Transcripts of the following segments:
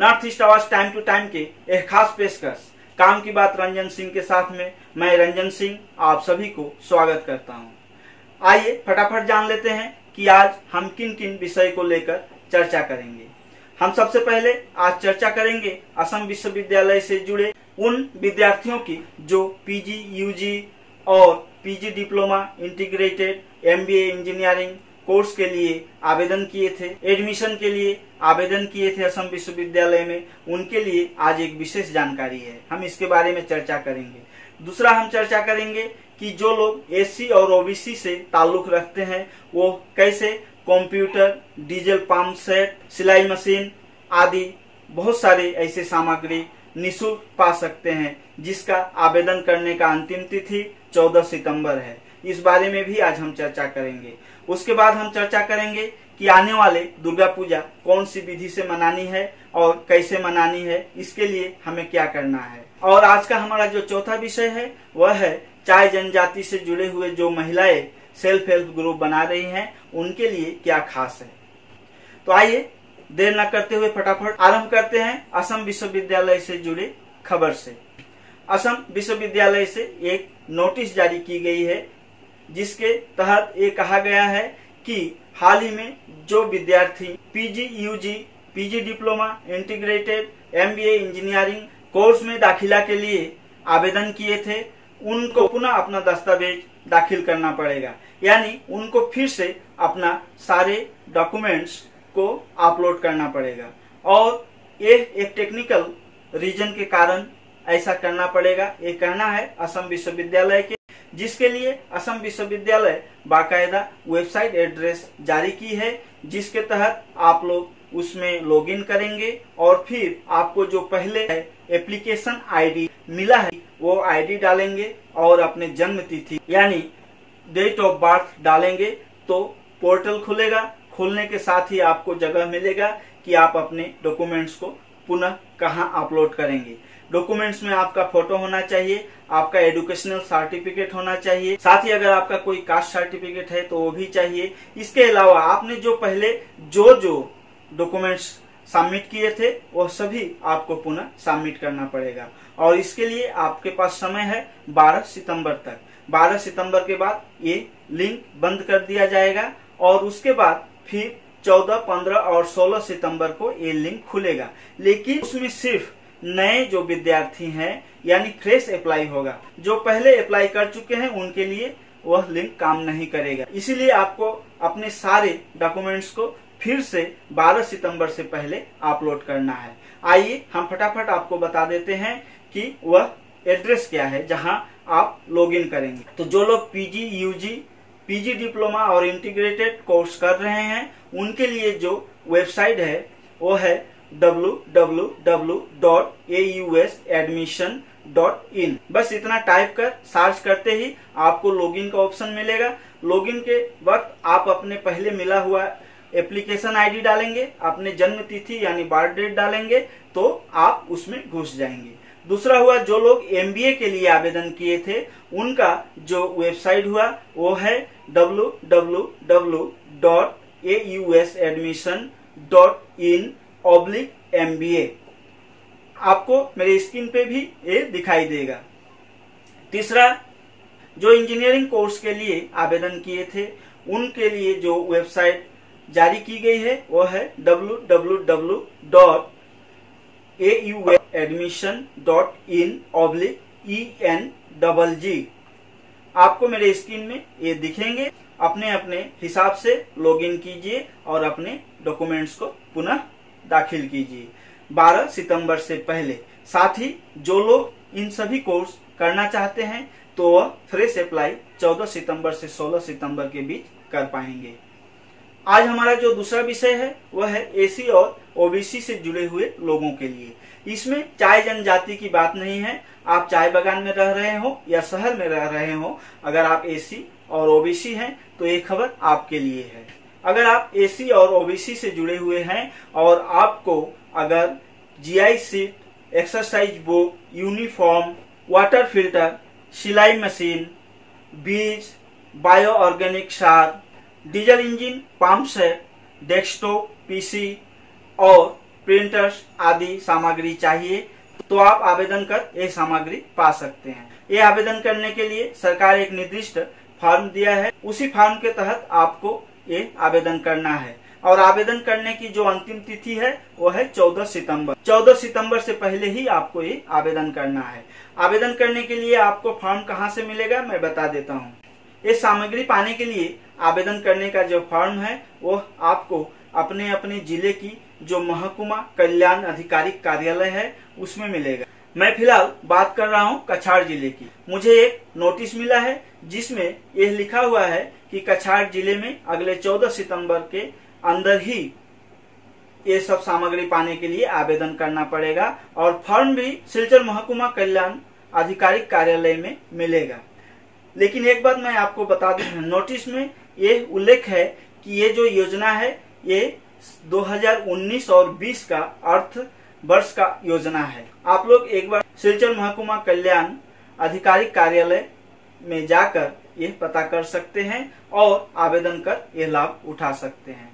North east आवाज time to time के एक खास पेशकश काम की बात रंजन सिंह के साथ में मैं रंजन सिंह आप सभी को स्वागत करता हूं। आइए फटाफट जान लेते हैं कि आज हम किन किन विषय को लेकर चर्चा करेंगे। हम सबसे पहले आज चर्चा करेंगे असम विश्वविद्यालय से जुड़े उन विद्यार्थियों की जो पीजी, यूजी और PG diploma, integrated, MBA engineering course के लिए आवेदन किए थे, एडमिशन के लिए आवेदन किए थे असम विश्वविद्यालय में, उनके लिए आज एक विशेष जानकारी है। हम इसके बारे में चर्चा करेंगे। दूसरा हम चर्चा करेंगे कि जो लोग एससी और ओबीसी से ताल्लुक रखते हैं वो कैसे कंप्यूटर, डीजल पंप सेट, सिलाई मशीन आदि बहुत सारे ऐसे सामग्री निःशुल्क पा सकते हैं, जिसका आवेदन करने का अंतिम तिथि 14 सितंबर है। इस बारे में भी आज हम चर्चा करेंगे। उसके बाद हम चर्चा करेंगे कि आने वाले दुर्गा पूजा कौन सी विधि से मनानी है और कैसे मनानी है, इसके लिए हमें क्या करना है। और आज का हमारा जो चौथा विषय है वह है चाय जनजाति से जुड़े हुए जो महिलाएं सेल्फ हेल्प ग्रुप बना रही हैं, उनके लिए क्या खास है। तो आइए देर न करते हुए फटाफट आरंभ करते हैं असम विश्वविद्यालय से जुड़े खबर से। असम विश्वविद्यालय से एक नोटिस जारी की गई है, जिसके तहत ये कहा गया है कि हाल ही में जो विद्यार्थी PG, UG, PG diploma, integrated, MBA engineering course में दाखिला के लिए आवेदन किए थे, उनको पुनः अपना दस्तावेज दाखिल करना पड़ेगा। यानी उनको फिर से अपना सारे डॉक्यूमेंट्स को अपलोड करना पड़ेगा और ये एक टेक्निकल रीजन के कारण ऐसा करना पड़ेगा, ये कहना है असम विश्वविद्यालय के, जिसके लिए असम विश्वविद्यालय बाकायदा वेबसाइट एड्रेस जारी की है, जिसके तहत आप लोग उसमें लॉगिन करेंगे और फिर आपको जो पहले एप्लीकेशन आईडी मिला है वो आईडी डालेंगे और अपने जन्म तिथि यानी डेट ऑफ बर्थ डालेंगे तो पोर्टल खुलेगा। खुलने के साथ ही आपको जगह मिलेगा कि आप अपने डॉक्यूमेंट्स को पुनः कहां अपलोड करेंगे। डॉक्यूमेंट्स में आपका फोटो होना चाहिए, आपका एजुकेशनल सर्टिफिकेट होना चाहिए, साथ ही अगर आपका कोई कास्ट सर्टिफिकेट है तो वो भी चाहिए। इसके अलावा आपने जो पहले जो डॉक्यूमेंट्स सबमिट किए थे वो सभी आपको पुनः सबमिट करना पड़ेगा और इसके लिए आपके पास समय है 12 सितंबर तक। 12 सितंबर के बाद ये लिंक बंद कर दिया जाएगा और उसके बाद फिर 14, 15 और 16 सितंबर को ये लिंक खुलेगा, लेकिन उसमें सिर्फ नए जो विद्यार्थी हैं यानी फ्रेश अप्लाई होगा। जो पहले अप्लाई कर चुके हैं उनके लिए वह लिंक काम नहीं करेगा। इसीलिए आपको अपने सारे डॉक्यूमेंट्स को फिर से 12 सितंबर से पहले अपलोड करना है। आइए हम फटाफट आपको बता देते हैं कि वह एड्रेस क्या है जहां आप लॉगिन करेंगे। तो जो लोग पीजी, यूजी, पीजी डिप्लोमा और इंटीग्रेटेड कोर्स कर रहे हैं उनके लिए जो वेबसाइट है वो है www.ausadmission.in। बस इतना टाइप कर सर्च करते ही आपको लॉगिन का ऑप्शन मिलेगा। लॉगिन के वक्त आप अपने पहले मिला हुआ एप्लीकेशन आईडी डालेंगे, अपने जन्म तिथि यानी बर्थ डेट डालेंगे तो आप उसमें घुस जाएंगे। दूसरा हुआ जो लोग एमबीए के लिए आवेदन किए थे उनका जो वेबसाइट हुआ वो है www.ausadmission.in/MBA। आपको मेरे स्क्रीन पे भी ये दिखाई देगा। तीसरा जो इंजीनियरिंग कोर्स के लिए आवेदन किए थे उनके लिए जो वेबसाइट जारी की गई है वो है www.ausadmission.in/ENGG। आपको मेरे स्क्रीन में ये दिखेंगे। अपने अपने हिसाब से लॉगिन कीजिए और अपने डॉक्यूमेंट्स को पुनः दाखिल कीजिए 12 सितंबर से पहले। साथ ही जो लोग इन सभी कोर्स करना चाहते हैं तो वह फ्रेश अप्लाई 14 सितंबर से 16 सितंबर के बीच कर पाएंगे। आज हमारा जो दूसरा विषय है वह है एसी और ओबीसी से जुड़े हुए लोगों के लिए। इसमें चाय जनजाति की बात नहीं है। आप चाय बागान में रह रहे हो या शहर में रह रहे हो, अगर आप एसी और ओबीसी हैं तो ये खबर आपके लिए है। अगर आप एसी और ओबीसी से जुड़े हुए हैं और आपको अगर GI seat, exercise book, uniform, water filter, सिलाई मशीन, बीज, बायो ऑर्गेनिक सार, diesel engine, pump set, desktop PC और प्रिंटर्स आदि सामग्री चाहिए तो आप आवेदन कर ये सामग्री पा सकते हैं। ये आवेदन करने के लिए सरकार एक निर्दिष्ट फॉर्म दिया है, उसी फॉर्म के तहत आपको ये आवेदन करना है और आवेदन करने की जो अंतिम तिथि है वो है 14 सितंबर। 14 सितंबर से पहले ही आपको ये आवेदन करना है। आवेदन करने के लिए आपको फॉर्म कहाँ से मिलेगा मैं बता देता हूँ। ये सामग्री पाने के लिए आवेदन करने का जो फॉर्म है वो आपको अपने अपने जिले की जो महकुमा कल्याण अधिकारिक कार्यालय है उसमें मिलेगा। मैं फिलहाल बात कर रहा हूँ कछाड़ जिले की। मुझे एक नोटिस मिला है जिसमें यह लिखा हुआ है कि कछाड़ जिले में अगले 14 सितंबर के अंदर ही ये सब सामग्री पाने के लिए आवेदन करना पड़ेगा और फॉर्म भी सिलचर महकुमा कल्याण आधिकारिक कार्यालय में मिलेगा। लेकिन एक बात मैं आपको बता दूं, नोटिस में ये उल्लेख है कि ये जो योजना है ये 2019 और 20 का अर्थ वर्ष का योजना है। आप लोग एक बार सिलचर महकुमा कल्याण आधिकारिक कार्यालय में जाकर ये पता कर सकते हैं और आवेदन कर ये लाभ उठा सकते हैं।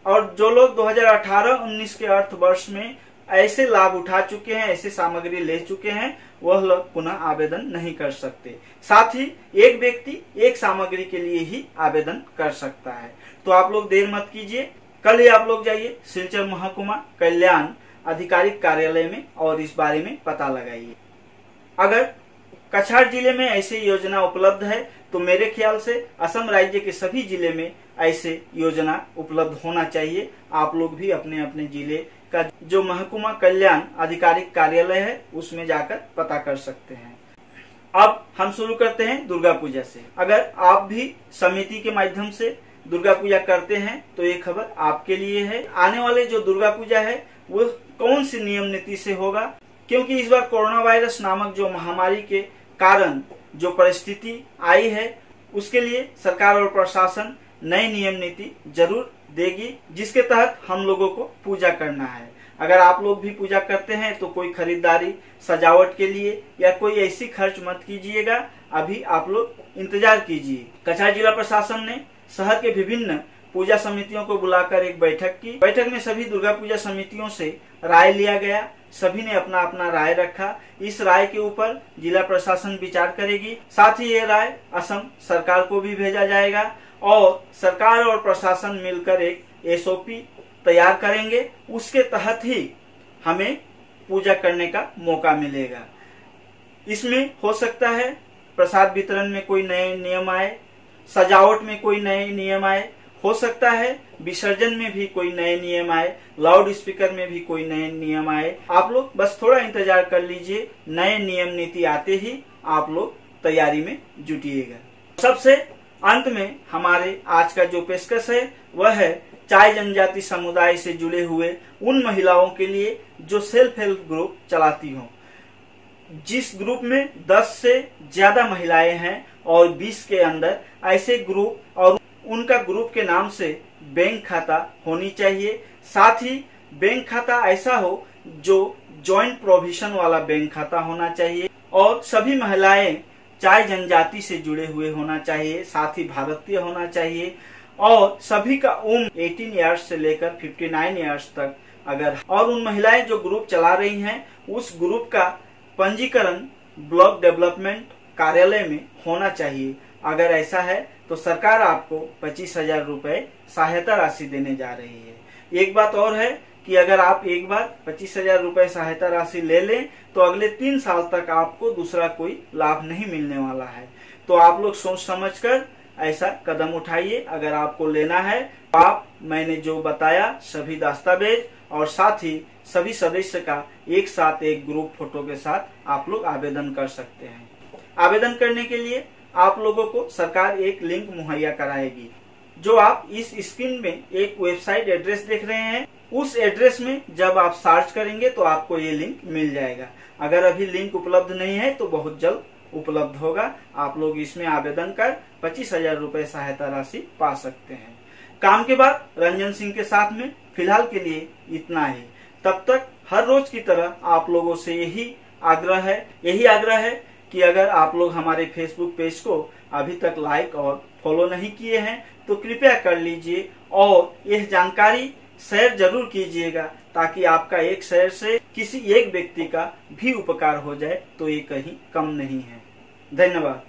और जो लोग 2018-19 के अर्थ वर्ष में ऐसे लाभ उठा चुके हैं, ऐसे सामग्री ले चुके हैं, वह लोग पुनः आवेदन नहीं कर सकते। साथ ही एक व्यक्ति एक सामग्री के लिए ही आवेदन कर सकता है। तो आप लोग देर मत कीजिए, कल ही आप लोग जाइए सिलचर महकुमा कल्याण आधिकारिक कार्यालय में और इस बारे में पता लगाइए। अगर कछाड़ जिले में ऐसी योजना उपलब्ध है तो मेरे ख्याल से असम राज्य के सभी जिले में ऐसे योजना उपलब्ध होना चाहिए। आप लोग भी अपने अपने जिले का जो महकुमा कल्याण आधिकारिक कार्यालय है उसमें जाकर पता कर सकते हैं। अब हम शुरू करते हैं दुर्गा पूजा से। अगर आप भी समिति के माध्यम से दुर्गा पूजा करते हैं तो ये खबर आपके लिए है। आने वाले जो दुर्गा पूजा है वो कौन सी नियम नीति से होगा, क्योंकि इस बार कोरोना वायरस नामक जो महामारी के कारण जो परिस्थिति आई है उसके लिए सरकार और प्रशासन नई नियम नीति जरूर देगी जिसके तहत हम लोगों को पूजा करना है। अगर आप लोग भी पूजा करते हैं तो कोई खरीदारी सजावट के लिए या कोई ऐसी खर्च मत कीजिएगा, अभी आप लोग इंतजार कीजिए। कछाड़ जिला प्रशासन ने शहर के विभिन्न पूजा समितियों को बुलाकर एक बैठक की। बैठक में सभी दुर्गा पूजा समितियों से राय लिया गया। सभी ने अपना अपना राय रखा। इस राय के ऊपर जिला प्रशासन विचार करेगी। साथ ही ये राय असम सरकार को भी भेजा जाएगा और सरकार और प्रशासन मिलकर एक SOP तैयार करेंगे। उसके तहत ही हमें पूजा करने का मौका मिलेगा। इसमें हो सकता है प्रसाद वितरण में कोई नए नियम आए, सजावट में कोई नए नियम आए, हो सकता है विसर्जन में भी कोई नए नियम आए, लाउड स्पीकर में भी कोई नए नियम आए। आप लोग बस थोड़ा इंतजार कर लीजिए। नए नियम नीति आते ही आप लोग तैयारी में जुटिएगा। सबसे अंत में हमारे आज का जो पेशकश है वह है चाय जनजाति समुदाय से जुड़े हुए उन महिलाओं के लिए जो सेल्फ हेल्प ग्रुप चलाती हों। जिस ग्रुप में 10 से ज्यादा महिलाएं हैं और 20 के अंदर ऐसे ग्रुप और उनका ग्रुप के नाम से बैंक खाता होनी चाहिए। साथ ही बैंक खाता ऐसा हो जो जॉइंट प्रोविजन वाला बैंक खाता होना चाहिए और सभी महिलाएं चाय जनजाति से जुड़े हुए होना चाहिए, साथ ही भारतीय होना चाहिए और सभी का उम्र 18 इयर्स से लेकर 59 इयर्स तक अगर, और उन महिलाएं जो ग्रुप चला रही हैं उस ग्रुप का पंजीकरण ब्लॉक डेवलपमेंट कार्यालय में होना चाहिए। अगर ऐसा है तो सरकार आपको 25,000 रुपए सहायता राशि देने जा रही है। एक बात और है कि अगर आप एक बार 25,000 रुपए सहायता राशि ले लें तो अगले 3 साल तक आपको दूसरा कोई लाभ नहीं मिलने वाला है। तो आप लोग सोच समझकर ऐसा कदम उठाइए। अगर आपको लेना है तो आप मैंने जो बताया सभी दस्तावेज और साथ ही सभी सदस्य का एक साथ एक ग्रुप फोटो के साथ आप लोग आवेदन कर सकते हैं। आवेदन करने के लिए आप लोगों को सरकार एक लिंक मुहैया कराएगी। जो आप इस स्क्रीन में एक वेबसाइट एड्रेस देख रहे हैं, उस एड्रेस में जब आप सर्च करेंगे तो आपको ये लिंक मिल जाएगा। अगर अभी लिंक उपलब्ध नहीं है तो बहुत जल्द उपलब्ध होगा। आप लोग इसमें आवेदन कर 25,000 रुपए सहायता राशि पा सकते हैं। काम के बाद रंजन सिंह के साथ में फिलहाल के लिए इतना ही। तब तक हर रोज की तरह आप लोगों से यही आग्रह है कि अगर आप लोग हमारे फेसबुक पेज को अभी तक लाइक और फॉलो नहीं किए हैं तो कृपया कर लीजिए और यह जानकारी शेयर जरूर कीजिएगा ताकि आपका एक शेयर से किसी एक व्यक्ति का भी उपकार हो जाए तो ये कहीं कम नहीं है। धन्यवाद।